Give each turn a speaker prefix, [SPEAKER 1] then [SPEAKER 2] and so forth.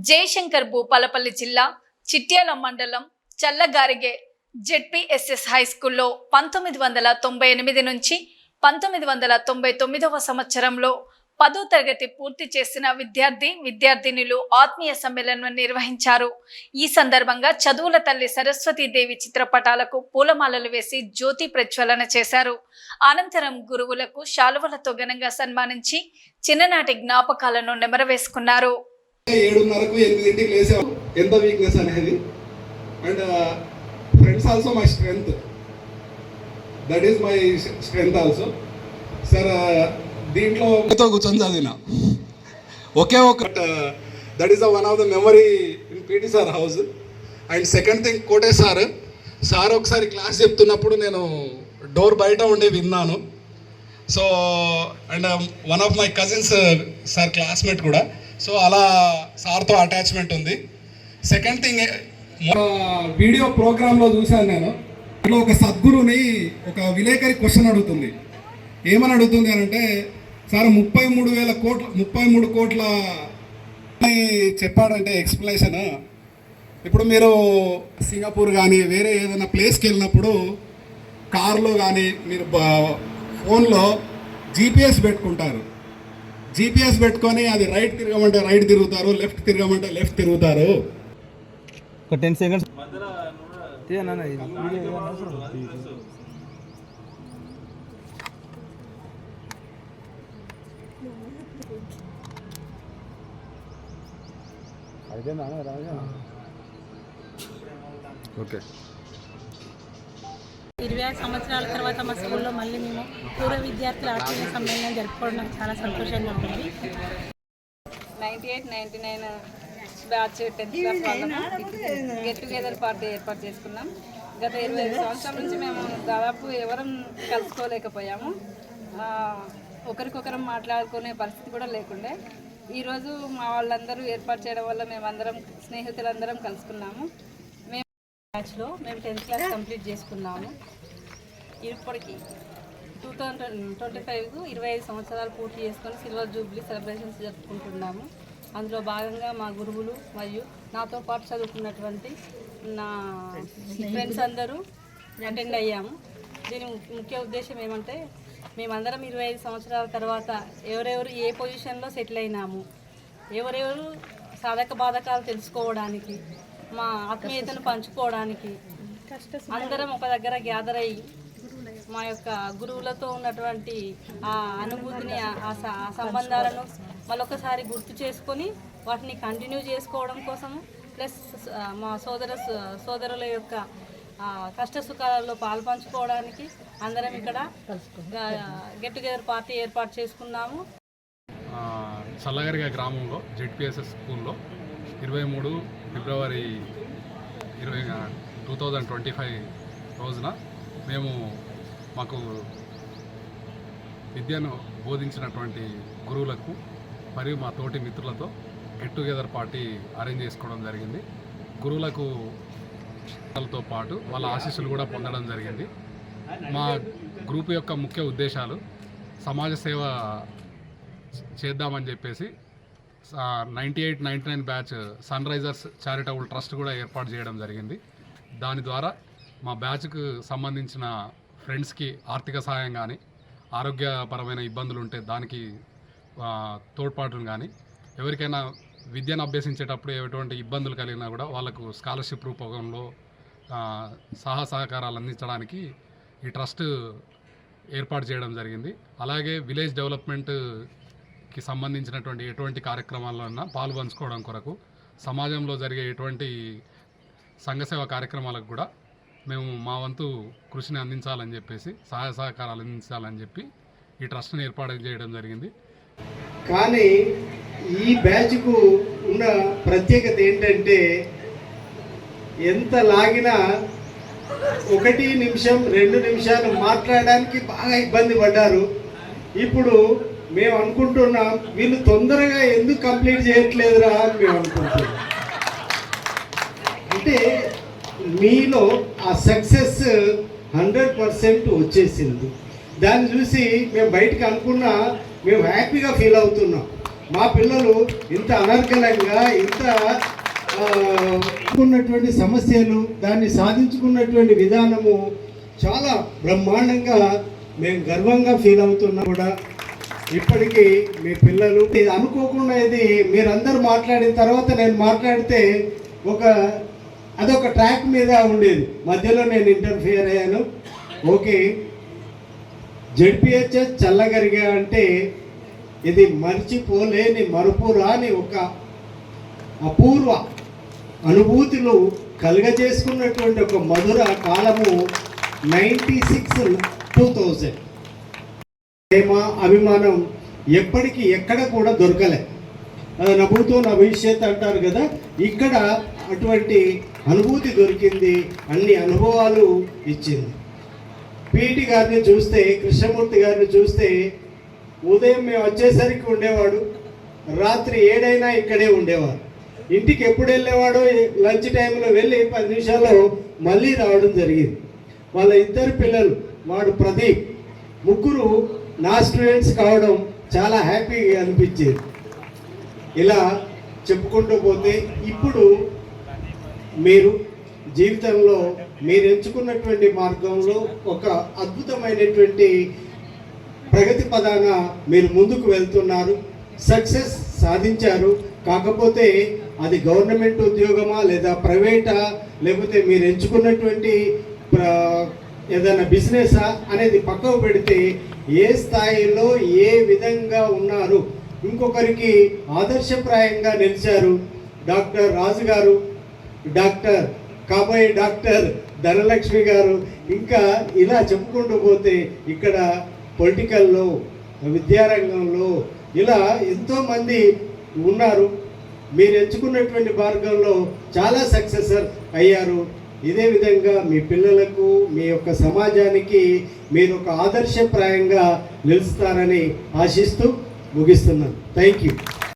[SPEAKER 1] జయశంకర్ భూపాలపల్లి జిల్లా చిట్యాల మండలం చల్లగారిగే ZPSS high స్కూల్లో 1998 నుంచి 1999వ సంవత్సరంలో 10వ తరగతి పూర్తి చేసిన విద్యార్థినులు ఆత్మీయ సమ్మేళనం నిర్వహించారు. ఈ సందర్భంగా చదువుల తల్లి సరస్వతీదేవి చిత్రపటాలకు పూలమాలలు వేసి జ్యోతి ప్రజ్వలన చేశారు. అనంతరం గురువులకు శాలువలతో ఘనంగా సన్మానించి చిన్ననాటి జ్ఞాపకాలను నెమరవేసుకున్నారు.
[SPEAKER 2] 7:30కు 8ంటికి లేసాం. ఎంత వీక్నెస్ అనేది and friends also my strength, that is my strength also. Sir దీంట్లో కూర్చొని చదివిన ఒకే ఒక that is one of the memory in PT sir house. And second thing కోటే సార్ ఒకసారి క్లాస్ చెప్తున్నప్పుడు నేను డోర్ బయట ఉండి విన్నాను. So and one of my cousins sir classmate కూడా. సో అలా సార్తో అటాచ్మెంట్ ఉంది. సెకండ్ థింగ్ వీడియో ప్రోగ్రాంలో చూశాను నేను. ఇంట్లో ఒక సద్గురుని ఒక విలేకరి క్వశ్చన్ అడుగుతుంది. ఏమని అడుగుతుంది అని అంటే, సార్ 33 కోట్ల చెప్పాడంటే ఎక్స్ప్లెనేషన్. ఇప్పుడు మీరు సింగపూర్ కానీ వేరే ఏదైనా ప్లేస్కి వెళ్ళినప్పుడు కార్లో కానీ మీరు ఫోన్లో జీపీఎస్ పెట్టుకుంటారు. జీపీఎస్ పెట్టుకొని అది రైట్ తిరగమంటే రైట్ తిరుగుతారు, లెఫ్ట్ తిరగమంటే లెఫ్ట్ తిరుగుతారు.
[SPEAKER 3] ఒక 10 సెకండ్స్
[SPEAKER 2] ఓకే.
[SPEAKER 4] 25 సంవత్సరాల తర్వాత మా స్కూల్లో మళ్ళీ మేము పూర్వ విద్యార్థుల ఆత్మీయ సమ్మేళనం జరుపుకోవడం నాకు చాలా సంతోషంగా ఉంటుంది.
[SPEAKER 5] 98-99 బ్యాచ్ 10th క్లాస్ వాళ్ళము గెట్ టుగెదర్ పార్టీ ఏర్పాటు చేసుకున్నాం. గత 25 సంవత్సరాల నుంచి మేము దాదాపు ఎవరం కలుసుకోలేకపోయాము. ఒకరికొకరం మాట్లాడుకునే పరిస్థితి కూడా లేకుండే. ఈరోజు మా వాళ్ళందరూ ఏర్పాటు చేయడం వల్ల మేమందరం స్నేహితులందరం కలుసుకున్నాము. బ్యాచ్లో మేము 10th క్లాస్ కంప్లీట్ చేసుకున్నాము. ఇప్పటికి 2025కు 25 సంవత్సరాలు పూర్తి చేసుకొని సిల్వర్ జూబ్లీ సెలబ్రేషన్స్ జరుపుకుంటున్నాము. అందులో భాగంగా మా గురువులు మరియు నాతో పాటు చదువుకున్నటువంటి నా ఫ్రెండ్స్ అందరూ అటెండ్ అయ్యాము. దీని ముఖ్య ఉద్దేశం ఏమంటే, మేమందరం 25 సంవత్సరాల తర్వాత ఎవరెవరు ఏ పొజిషన్లో సెటిల్ అయినాము, ఎవరెవరు సాధక బాధకాలు తెలుసుకోవడానికి, మా ఆత్మీయతను పంచుకోవడానికి అందరం ఒక దగ్గర గ్యాదర్ అయ్యి మా యొక్క గురువులతో ఉన్నటువంటి ఆ అనుభూతిని, ఆ సంబంధాలను మరొకసారి గుర్తు చేసుకొని వాటిని కంటిన్యూ చేసుకోవడం కోసము, ప్లస్ మా సోదరుల యొక్క కష్ట సుఖాలలో పాల్పంచుకోవడానికి అందరం ఇక్కడ గెట్ టుగెదర్ పార్టీ ఏర్పాటు చేసుకున్నాము.
[SPEAKER 6] చల్లగారిగా గ్రామంలో జెడ్పీఎస్ఎస్ స్కూల్లో 23 ఫిబ్రవరి 2025 రోజున మేము మాకు విద్యను బోధించినటువంటి గురువులకు మరియు మా తోటి మిత్రులతో గెట్ టుగెదర్ పార్టీ అరేంజ్ చేసుకోవడం జరిగింది. గురువులకు తో పాటు వాళ్ళ ఆశీస్సులు కూడా పొందడం జరిగింది. మా గ్రూప్ యొక్క ముఖ్య ఉద్దేశాలు సమాజ సేవ చేద్దామని చెప్పేసి 98-99 batch Sunrisers charitable trust కూడా ఏర్పాటు చేయడం జరిగింది. దాని ద్వారా మా బ్యాచ్కు సంబంధించిన ఫ్రెండ్స్కి ఆర్థిక సహాయం కానీ, ఆరోగ్యపరమైన ఇబ్బందులు ఉంటే దానికి తోడ్పాటును కానీ, ఎవరికైనా విద్యను అభ్యసించేటప్పుడు ఎటువంటి ఇబ్బందులు కలిగినా కూడా వాళ్ళకు స్కాలర్షిప్ రూపంలో సహకారాలు అందించడానికి ఈ ట్రస్ట్ ఏర్పాటు చేయడం జరిగింది. అలాగే విలేజ్ డెవలప్మెంట్కి సంబంధించినటువంటి ఎటువంటి కార్యక్రమాలన్నా పాలు పంచుకోవడం కొరకు, సమాజంలో జరిగే ఎటువంటి సంఘసేవ కార్యక్రమాలకు కూడా మేము మా వంతు కృషిని అందించాలని చెప్పేసి, సహాయ సహకారాలు అందించాలని చెప్పి ఈ ట్రస్ట్ని ఏర్పాటు చేయడం జరిగింది.
[SPEAKER 7] కానీ ఈ బ్యాచ్కు ఉన్న ప్రత్యేకత ఏంటంటే, ఎంత లాగినా 1 నిమిషం 2 నిమిషాలు మాట్లాడడానికి బాగా ఇబ్బంది పడ్డారు. ఇప్పుడు మేము అనుకుంటున్నాం, వీళ్ళు తొందరగా ఎందుకు కంప్లీట్ చేయట్లేదురా అని మేము అనుకుంటున్నాం. అంటే మీలో ఆ సక్సెస్ 100% వచ్చేసింది. దాన్ని చూసి మేము బయటకు అనుకున్నా మేము హ్యాపీగా ఫీల్ అవుతున్నాం. మా పిల్లలు ఇంత అనర్గళంగా ఇంత ఉన్నటువంటి సమస్యలు దాన్ని సాధించుకున్నటువంటి విధానము చాలా బ్రహ్మాండంగా మేము గర్వంగా ఫీల్ అవుతున్నా కూడా ఇప్పటికీ మీ పిల్లలు ఇది అనుకోకుండా ఇది మీరందరూ మాట్లాడిన తర్వాత నేను మాట్లాడితే అదొక ట్రాక్ మీద ఉండేది, మధ్యలో నేను ఇంటర్ఫియర్ అయ్యాను. ఓకే, జెడ్పిహెచ్ఎస్ చల్లగరిగా అంటే ఇది మర్చిపోలేని మరుపురాని ఒక అపూర్వ అనుభూతులు కలుగజేసుకున్నటువంటి ఒక మధుర కాలము 96-2000. ప్రేమ అభిమానం ఎప్పటికీ ఎక్కడ కూడా దొరకలే. నభూతో నా భవిష్యత్ అంటారు కదా, ఇక్కడ అటువంటి అనుభూతి దొరికింది, అన్ని అనుభవాలు ఇచ్చింది. పీటి గారిని చూస్తే, కృష్ణమూర్తి గారిని చూస్తే ఉదయం మేము వచ్చేసరికి ఉండేవాడు, రాత్రి 7 అయినా ఇక్కడే ఉండేవాడు. ఇంటికి ఎప్పుడు వెళ్ళేవాడో లంచ్ టైంలో వెళ్ళి 10 నిమిషాల్లో మళ్ళీ రావడం జరిగింది. వాళ్ళ ఇద్దరు పిల్లలు, వాడు ప్రదీప్, ముగ్గురు నా స్టూడెంట్స్ కావడం చాలా హ్యాపీగా అనిపించేది. ఇలా చెప్పుకుంటూ పోతే ఇప్పుడు మీరు జీవితంలో మీరు ఎంచుకున్నటువంటి మార్గంలో ఒక అద్భుతమైనటువంటి ప్రగతి పదాన మీరు ముందుకు వెళ్తున్నారు, సక్సెస్ సాధించారు. కాకపోతే అది గవర్నమెంట్ ఉద్యోగమా లేదా ప్రైవేటా లేకపోతే మీరు ఎంచుకున్నటువంటి ఏదైనా బిజినెసా అనేది పక్కకు పెడితే ఏ స్థాయిలో ఏ విధంగా ఉన్నారు, ఇంకొకరికి ఆదర్శప్రాయంగా నిలిచారు. డాక్టర్ రాజు గారు, డాక్టర్ కాబోయే డాక్టర్ ధనలక్ష్మి గారు, ఇంకా ఇలా చెప్పుకుంటూ పోతే ఇక్కడ పొలిటికల్లో, విద్యారంగంలో ఇలా ఎంతోమంది ఉన్నారు. మీరు ఎంచుకున్నటువంటి మార్గంలో చాలా సక్సెసర్ అయ్యారు. ఇదే విధంగా మీ పిల్లలకు, మీ యొక్క సమాజానికి మీరు ఒక ఆదర్శప్రాయంగా నిలుస్తారని ఆశిస్తూ ముగిస్తున్నాను. Thank you.